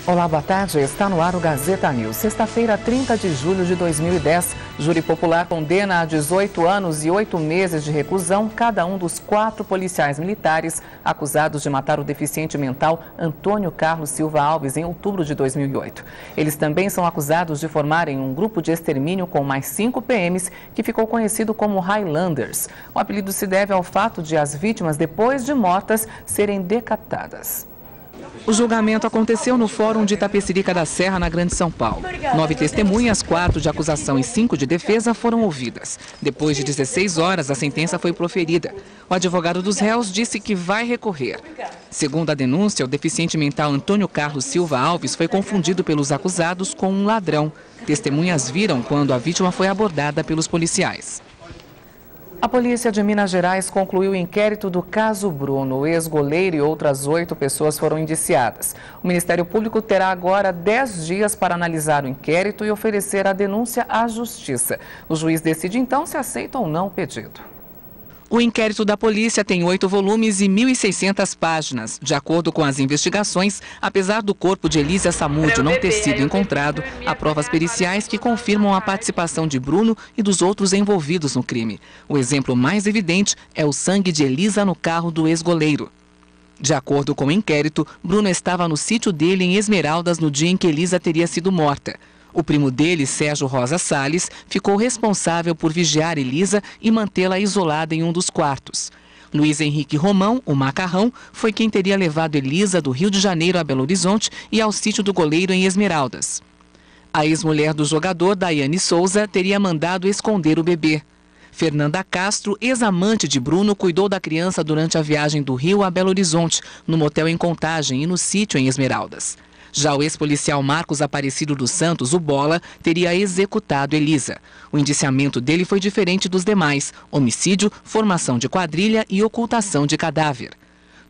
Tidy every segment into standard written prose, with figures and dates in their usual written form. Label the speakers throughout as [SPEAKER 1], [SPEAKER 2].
[SPEAKER 1] Olá, boa tarde. Está no ar o Gazeta News. Sexta-feira, 30 de julho de 2010, júri popular condena a 18 anos e 8 meses de reclusão cada um dos 4 policiais militares acusados de matar o deficiente mental Antônio Carlos Silva Alves em outubro de 2008. Eles também são acusados de formarem um grupo de extermínio com mais 5 PMs que ficou conhecido como Highlanders. O apelido se deve ao fato de as vítimas, depois de mortas, serem decapitadas. O julgamento aconteceu no Fórum de Itapecerica da Serra, na Grande São Paulo. 9 testemunhas, 4 de acusação e 5 de defesa foram ouvidas. Depois de 16 horas, a sentença foi proferida. O advogado dos réus disse que vai recorrer. Segundo a denúncia, o deficiente mental Antônio Carlos Silva Alves foi confundido pelos acusados com um ladrão. Testemunhas viram quando a vítima foi abordada pelos policiais. A polícia de Minas Gerais concluiu o inquérito do caso Bruno. O ex-goleiro e outras 8 pessoas foram indiciadas. O Ministério Público terá agora 10 dias para analisar o inquérito e oferecer a denúncia à Justiça. O juiz decide então se aceita ou não o pedido. O inquérito da polícia tem 8 volumes e 1.600 páginas. De acordo com as investigações, apesar do corpo de Elísia Samúdio não ter sido encontrado, há provas periciais que confirmam a participação de Bruno e dos outros envolvidos no crime. O exemplo mais evidente é o sangue de Elisa no carro do ex-goleiro. De acordo com o inquérito, Bruno estava no sítio dele em Esmeraldas no dia em que Elisa teria sido morta. O primo dele, Sérgio Rosa Salles, ficou responsável por vigiar Elisa e mantê-la isolada em um dos quartos. Luiz Henrique Romão, o Macarrão, foi quem teria levado Elisa do Rio de Janeiro a Belo Horizonte e ao sítio do goleiro em Esmeraldas. A ex-mulher do jogador, Daiane Souza, teria mandado esconder o bebê. Fernanda Castro, ex-amante de Bruno, cuidou da criança durante a viagem do Rio a Belo Horizonte, no motel em Contagem e no sítio em Esmeraldas. Já o ex-policial Marcos Aparecido dos Santos, o Bola, teria executado Elisa. O indiciamento dele foi diferente dos demais: homicídio, formação de quadrilha e ocultação de cadáver.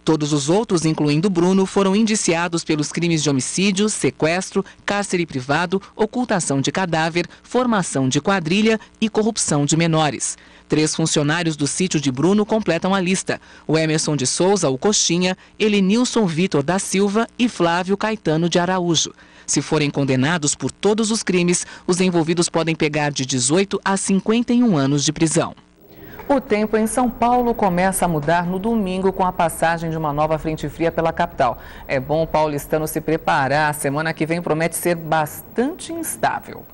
[SPEAKER 1] Todos os outros, incluindo Bruno, foram indiciados pelos crimes de homicídio, sequestro, cárcere privado, ocultação de cadáver, formação de quadrilha e corrupção de menores. 3 funcionários do sítio de Bruno completam a lista: o Emerson de Souza, o Coxinha, Elenilson Vitor da Silva e Flávio Caetano de Araújo. Se forem condenados por todos os crimes, os envolvidos podem pegar de 18 a 51 anos de prisão. O tempo em São Paulo começa a mudar no domingo com a passagem de uma nova frente fria pela capital. É bom o paulistano se preparar, a semana que vem promete ser bastante instável.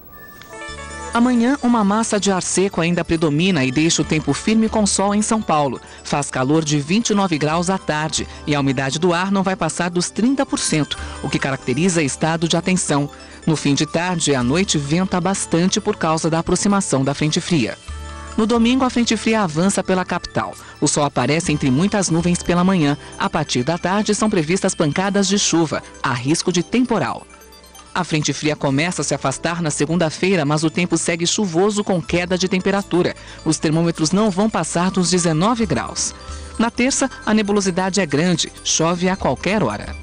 [SPEAKER 1] Amanhã, uma massa de ar seco ainda predomina e deixa o tempo firme com sol em São Paulo. Faz calor de 29 graus à tarde e a umidade do ar não vai passar dos 30%, o que caracteriza estado de atenção. No fim de tarde e à noite, venta bastante por causa da aproximação da frente fria. No domingo, a frente fria avança pela capital. O sol aparece entre muitas nuvens pela manhã. A partir da tarde, são previstas pancadas de chuva. Há risco de temporal. A frente fria começa a se afastar na segunda-feira, mas o tempo segue chuvoso com queda de temperatura. Os termômetros não vão passar dos 19 graus. Na terça, a nebulosidade é grande, chove a qualquer hora.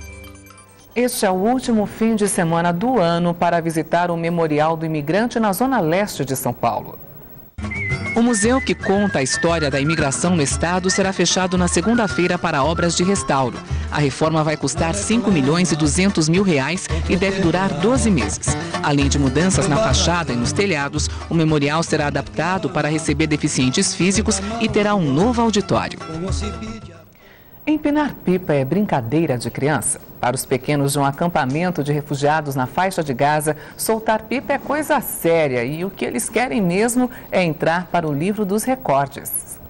[SPEAKER 1] Este é o último fim de semana do ano para visitar o Memorial do Imigrante na zona leste de São Paulo. O museu que conta a história da imigração no estado será fechado na segunda-feira para obras de restauro. A reforma vai custar R$5.200.000 e deve durar 12 meses. Além de mudanças na fachada e nos telhados, o memorial será adaptado para receber deficientes físicos e terá um novo auditório. Empinar pipa é brincadeira de criança? Para os pequenos de um acampamento de refugiados na faixa de Gaza, soltar pipa é coisa séria e o que eles querem mesmo é entrar para o livro dos recordes.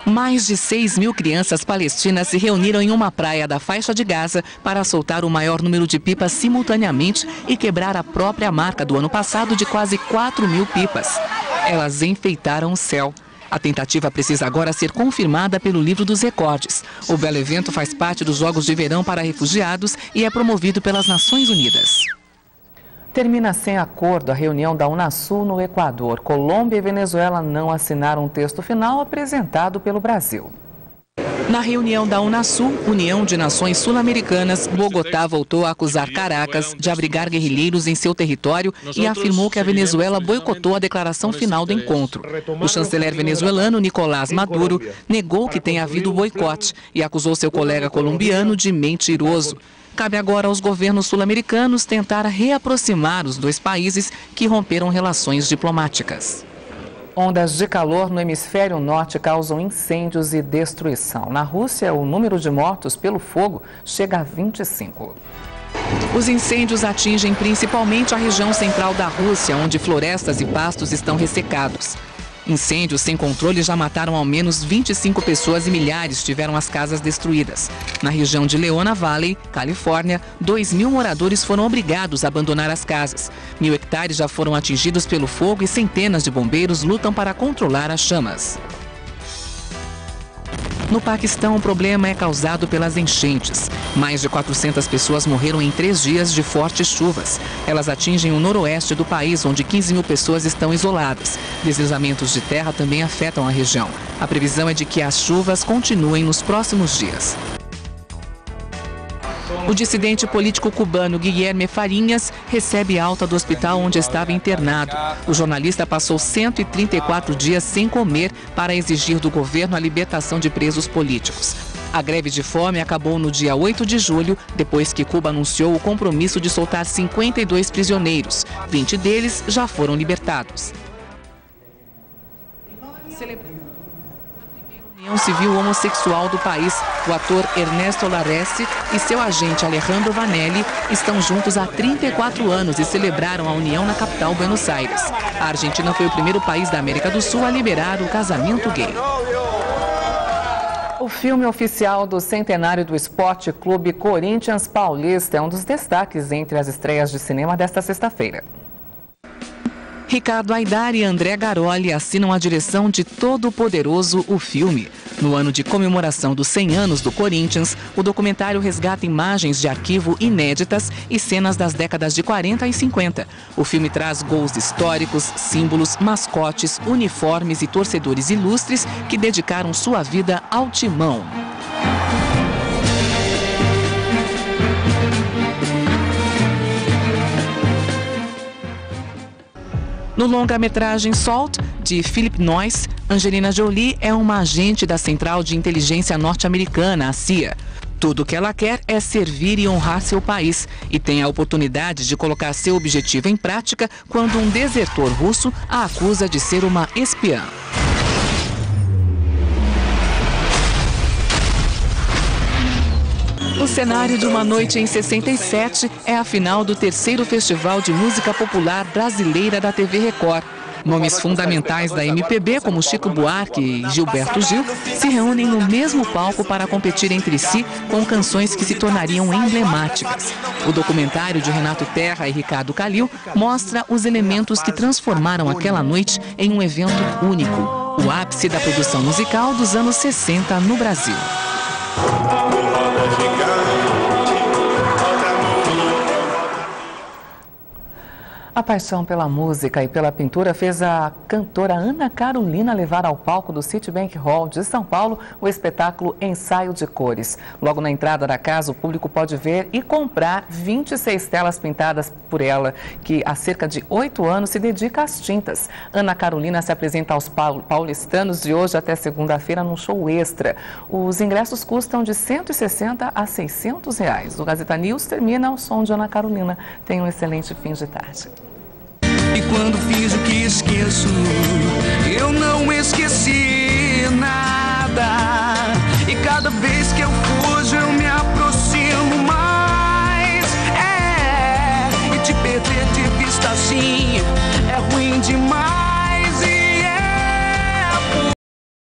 [SPEAKER 1] Mais de 6.000 crianças palestinas se reuniram em uma praia da faixa de Gaza para soltar o maior número de pipas simultaneamente e quebrar a própria marca do ano passado de quase 4.000 pipas. Elas enfeitaram o céu. A tentativa precisa agora ser confirmada pelo livro dos recordes. O belo evento faz parte dos Jogos de Verão para Refugiados e é promovido pelas Nações Unidas. Termina sem acordo a reunião da Unasul no Equador. Colômbia e Venezuela não assinaram um texto final apresentado pelo Brasil. Na reunião da Unasul, União de Nações Sul-Americanas, Bogotá voltou a acusar Caracas de abrigar guerrilheiros em seu território e afirmou que a Venezuela boicotou a declaração final do encontro. O chanceler venezuelano Nicolás Maduro negou que tenha havido boicote e acusou seu colega colombiano de mentiroso. Cabe agora aos governos sul-americanos tentar reaproximar os dois países que romperam relações diplomáticas. Ondas de calor no hemisfério norte causam incêndios e destruição. Na Rússia, o número de mortos pelo fogo chega a 25. Os incêndios atingem principalmente a região central da Rússia, onde florestas e pastos estão ressecados. Incêndios sem controle já mataram ao menos 25 pessoas e milhares tiveram as casas destruídas. Na região de Leona Valley, Califórnia, 2.000 moradores foram obrigados a abandonar as casas. 1.000 hectares já foram atingidos pelo fogo e centenas de bombeiros lutam para controlar as chamas. No Paquistão, o problema é causado pelas enchentes. Mais de 400 pessoas morreram em 3 dias de fortes chuvas. Elas atingem o noroeste do país, onde 15.000 pessoas estão isoladas. Deslizamentos de terra também afetam a região. A previsão é de que as chuvas continuem nos próximos dias. O dissidente político cubano Guilherme Farinhas recebe alta do hospital onde estava internado. O jornalista passou 134 dias sem comer para exigir do governo a libertação de presos políticos. A greve de fome acabou no dia 8 de julho, depois que Cuba anunciou o compromisso de soltar 52 prisioneiros. 20 deles já foram libertados. União Civil Homossexual do país, o ator Ernesto Larresi e seu agente Alejandro Vanelli estão juntos há 34 anos e celebraram a união na capital Buenos Aires. A Argentina foi o primeiro país da América do Sul a liberar o casamento gay. O filme oficial do centenário do Esporte Clube Corinthians Paulista é um dos destaques entre as estreias de cinema desta sexta-feira. Ricardo Aidar e André Garoli assinam a direção de Todo-Poderoso, o filme. No ano de comemoração dos 100 anos do Corinthians, o documentário resgata imagens de arquivo inéditas e cenas das décadas de 40 e 50. O filme traz gols históricos, símbolos, mascotes, uniformes e torcedores ilustres que dedicaram sua vida ao Timão. No longa-metragem Salt, de Philip Noyce, Angelina Jolie é uma agente da Central de Inteligência Norte-Americana, a CIA. Tudo o que ela quer é servir e honrar seu país e tem a oportunidade de colocar seu objetivo em prática quando um desertor russo a acusa de ser uma espiã. O cenário de Uma Noite em 67 é a final do 3º Festival de Música Popular Brasileira da TV Record. Nomes fundamentais da MPB, como Chico Buarque e Gilberto Gil, se reúnem no mesmo palco para competir entre si com canções que se tornariam emblemáticas. O documentário de Renato Terra e Ricardo Calil mostra os elementos que transformaram aquela noite em um evento único, o ápice da produção musical dos anos 60 no Brasil. A paixão pela música e pela pintura fez a cantora Ana Carolina levar ao palco do Citibank Hall de São Paulo o espetáculo Ensaio de Cores. Logo na entrada da casa, o público pode ver e comprar 26 telas pintadas por ela, que há cerca de 8 anos se dedica às tintas. Ana Carolina se apresenta aos paulistanos de hoje até segunda-feira num show extra. Os ingressos custam de R$ 160 a R$ 600. O Gazeta News termina ao som de Ana Carolina. Tenha um excelente fim de tarde.
[SPEAKER 2] E quando fiz o que esqueço, eu não esqueci nada. E cada vez que eu fujo, eu me aproximo mais. E te perder de vista assim